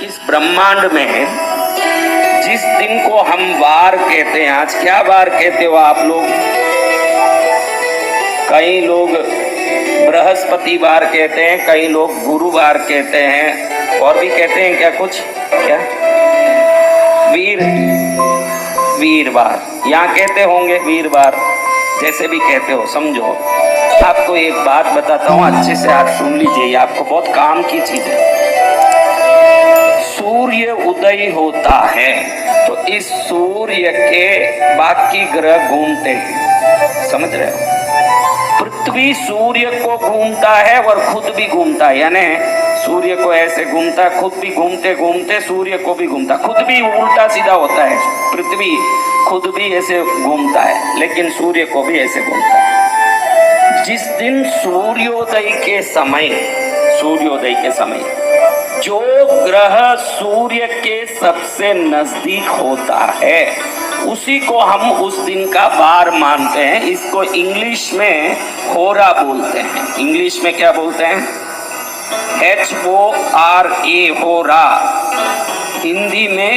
इस ब्रह्मांड में जिस दिन को हम वार कहते हैं, आज क्या वार कहते हो आप लोग? कई लोग बृहस्पतिवार कहते हैं, कई लोग गुरुवार कहते हैं, और भी कहते हैं क्या कुछ, क्या वीरवार, यहाँ कहते होंगे वीरवार, जैसे भी कहते हो समझो। आपको एक बात बताता हूँ, अच्छे से आप सुन लीजिए, आपको बहुत काम की चीज है। सूर्य उदय होता है तो इस सूर्य के बाकी ग्रह घूमते हैं, समझ रहे हो? पृथ्वी सूर्य को घूमता है और खुद भी घूमता है, यानी सूर्य को ऐसे घूमता है, खुद भी घूमते घूमते सूर्य को भी घूमता, खुद भी उल्टा सीधा होता है। पृथ्वी खुद भी ऐसे घूमता है लेकिन सूर्य को भी ऐसे घूमता है। जिस दिन सूर्योदय के समय जो ग्रह सूर्य के सबसे नजदीक होता है उसी को हम उस दिन का वार मानते हैं। इसको इंग्लिश में होरा बोलते हैं। इंग्लिश में क्या बोलते हैं? HORA, होरा। हिंदी में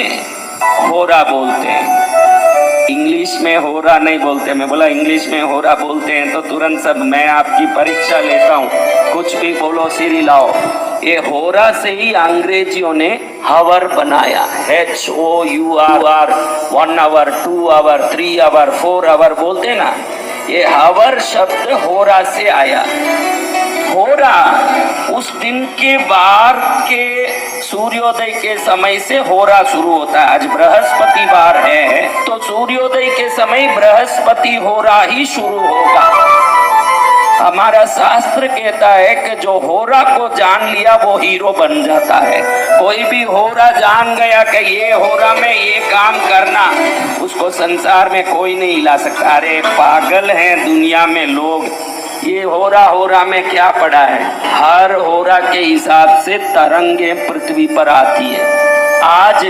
होरा बोलते हैं, इंग्लिश में होरा नहीं बोलते। मैं बोला इंग्लिश में होरा बोलते हैं तो तुरंत सब मैं आपकी परीक्षा लेता हूँ, कुछ भी बोलो सिरी लाओ। ये होरा से ही अंग्रेजियों ने हावर बनाया, HOUR, 1 hour, 2 hour, 3 hour, 4 hour बोलते ना, ये हावर शब्द होरा से आया। होरा उस दिन के वार के सूर्योदय के समय से होरा शुरू होता है। आज बृहस्पतिवार है तो सूर्योदय के समय बृहस्पति होरा ही शुरू होगा। हमारा शास्त्र कहता है कि जो होरा को जान लिया वो हीरो बन जाता है। कोई भी होरा जान गया कि ये होरा में ये काम करना, उसको संसार में कोई नहीं हिला सकता। अरे पागल हैं दुनिया में लोग, ये होरा में क्या पड़ा है? हर होरा के हिसाब से तरंगें पृथ्वी पर आती है। आज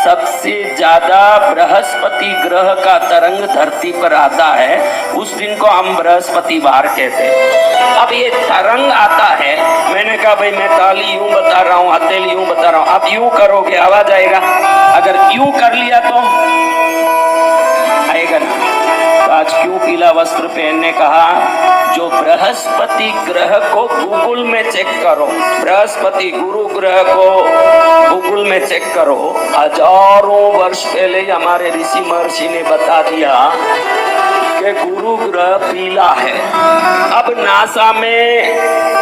सबसे ज्यादा बृहस्पति ग्रह का तरंग धरती पर आता है, उस दिन को हम बृहस्पतिवार कहते हैं। अब ये तरंग आता है, मैंने कहा भाई मैं ताली यूं बता रहा हूँ, हथेली यूं बता रहा हूँ, आप यूं करोगे आवाज आएगा? अगर यूं कर लिया तो आएगा ना? तो आज क्यों पीला वस्त्र पहनने कहा? जो बृहस्पति ग्रह को गूगल में चेक करो, बृहस्पति गुरु ग्रह को गूगल में चेक करो। हजारों वर्ष पहले हमारे ऋषि महर्षि ने बता दिया कि गुरु ग्रह पीला है। अब नासा में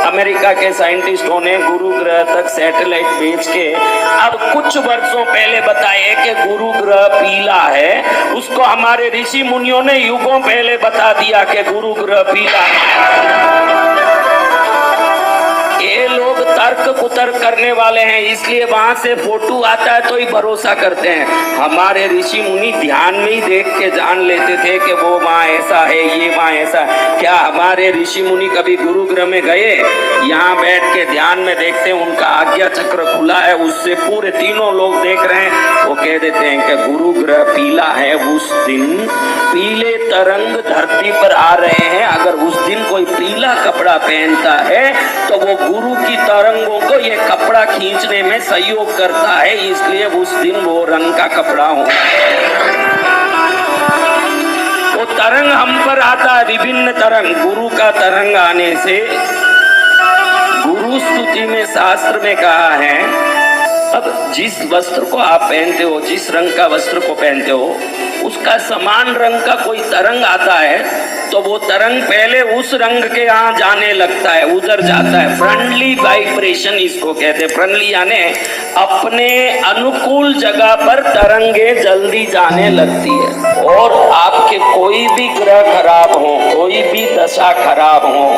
अमेरिका के साइंटिस्टों ने गुरु ग्रह तक सैटेलाइट भेज के अब कुछ वर्षों पहले बताए कि गुरु ग्रह पीला है। उसको हमारे ऋषि मुनियों ने युगों पहले बता दिया कि गुरु ग्रह पीला है। ये लोग तर्क कुतर्क करने वाले हैं, इसलिए वहां से फोटो आता है तो ही भरोसा करते हैं। हमारे ऋषि मुनि ध्यान में ही देख के जान लेते थे कि वो वहाँ ऐसा है, ये वहाँ ऐसा है। क्या हमारे ऋषि मुनि कभी गुरु ग्रह में गए? यहाँ बैठ के ध्यान में देखते हैं, उनका आज्ञा चक्र खुला है, उससे पूरे तीनों लोग देख रहे हैं। वो कह देते हैं कि गुरु ग्रह पीला है। उस दिन पीले तरंग धरती पर आ रहे हैं। अगर उस दिन कोई पीला कपड़ा पहनता है तो वो गुरु की तरंगों को ये कपड़ा खींचने में सहयोग करता है, इसलिए उस दिन वो रंग का कपड़ा हो। वो तरंग हम पर आता है, विभिन्न तरंग। गुरु का तरंग आने से गुरु स्तुति में शास्त्र में कहा है, अब जिस वस्त्र को आप पहनते हो, जिस रंग का वस्त्र को पहनते हो, उसका समान रंग का कोई तरंग आता है तो वो तरंग पहले उस रंग के यहाँ जाने लगता है, उधर जाता है। फ्रेंडली वाइब्रेशन इसको कहते हैं। फ्रेंडली यानी अपने अनुकूल जगह पर तरंगे जल्दी जाने लगती है। और आपके कोई भी ग्रह खराब हो, कोई भी दशा खराब हो,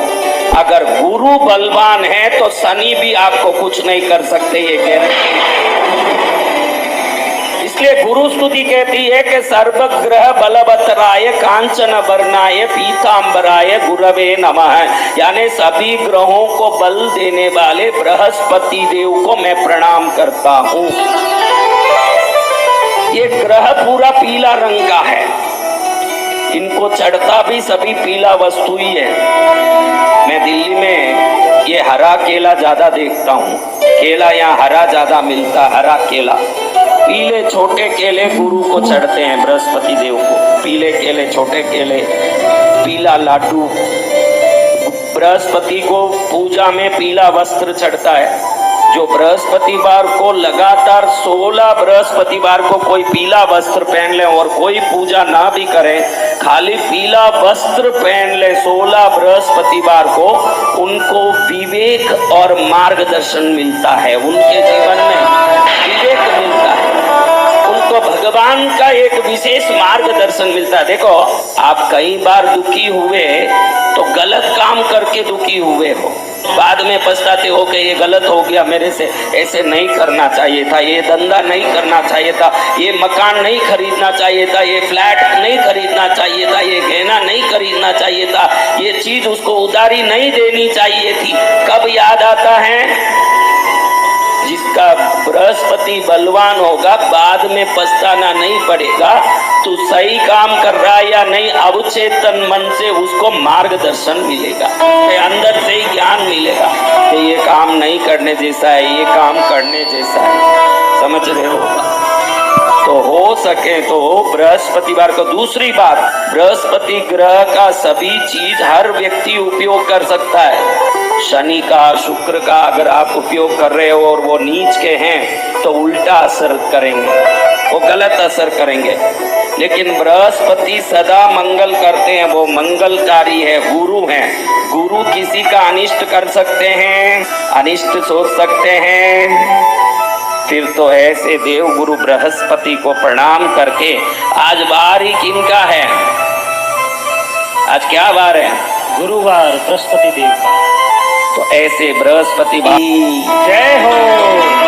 अगर गुरु बलवान है तो शनि भी आपको कुछ नहीं कर सकते, ये कहते। इसलिए गुरु स्तुति कहती है कि सर्वग्रह बलवतराय कांचन वर्णाय पीतांबराय गुरवे नमः, यानी सभी ग्रहों को बल देने वाले बृहस्पति देव को मैं प्रणाम करता हूँ। ये ग्रह पूरा पीला रंग का है, इनको चढ़ता भी सभी पीला वस्तु ही है। मैं दिल्ली में ये हरा केला ज्यादा देखता हूँ, केला यहाँ हरा ज्यादा मिलता, हरा केला। पीले छोटे केले गुरु को चढ़ते हैं, बृहस्पति देव को। पीले केले, छोटे केले, पीला लाडू। बृहस्पति को पूजा में पीला वस्त्र चढ़ता है। जो बृहस्पतिवार को लगातार 16 बृहस्पतिवार को कोई पीला वस्त्र पहन ले और कोई पूजा ना भी करे, खाली पीला वस्त्र पहन ले 16 बृहस्पतिवार को, उनको विवेक और मार्गदर्शन मिलता है। उनके जीवन में विवेक मिलता है, उनको भगवान का एक विशेष मार्गदर्शन मिलता है। देखो, आप कई बार दुखी हुए तो गलत काम करके दुखी हुए हो, बाद में पछताते हो कि ये गलत हो गया मेरे से, ऐसे नहीं करना चाहिए था, ये धंधा नहीं करना चाहिए था, ये मकान नहीं खरीदना चाहिए था, ये फ्लैट नहीं खरीदना चाहिए था, ये गहना नहीं खरीदना चाहिए था, ये चीज उसको उधारी नहीं देनी चाहिए थी। कब याद आता है? जिसका बृहस्पति बलवान होगा, बाद में पछताना नहीं पड़ेगा। तू सही काम कर रहा है या नहीं, अवचेतन मन से उसको मार्गदर्शन मिलेगा, अंदर से ही ज्ञान मिलेगा कि ये काम नहीं करने जैसा है, ये काम करने जैसा है। समझ रहे हो? तो हो सके तो बृहस्पतिवार को। दूसरी बात, बृहस्पति ग्रह का सभी चीज हर व्यक्ति उपयोग कर सकता है। शनि का, शुक्र का अगर आप उपयोग कर रहे हो और वो नीच के हैं तो उल्टा असर करेंगे, वो गलत असर करेंगे। लेकिन बृहस्पति सदा मंगल करते हैं, वो मंगलकारी है, गुरु हैं। गुरु किसी का अनिष्ट कर सकते हैं, अनिष्ट सोच सकते हैं। फिर तो ऐसे देव गुरु बृहस्पति को प्रणाम करके, आज वार ही किनका है? आज क्या वार है? गुरुवार, बृहस्पति देव का। तो ऐसे बृहस्पति जय हो।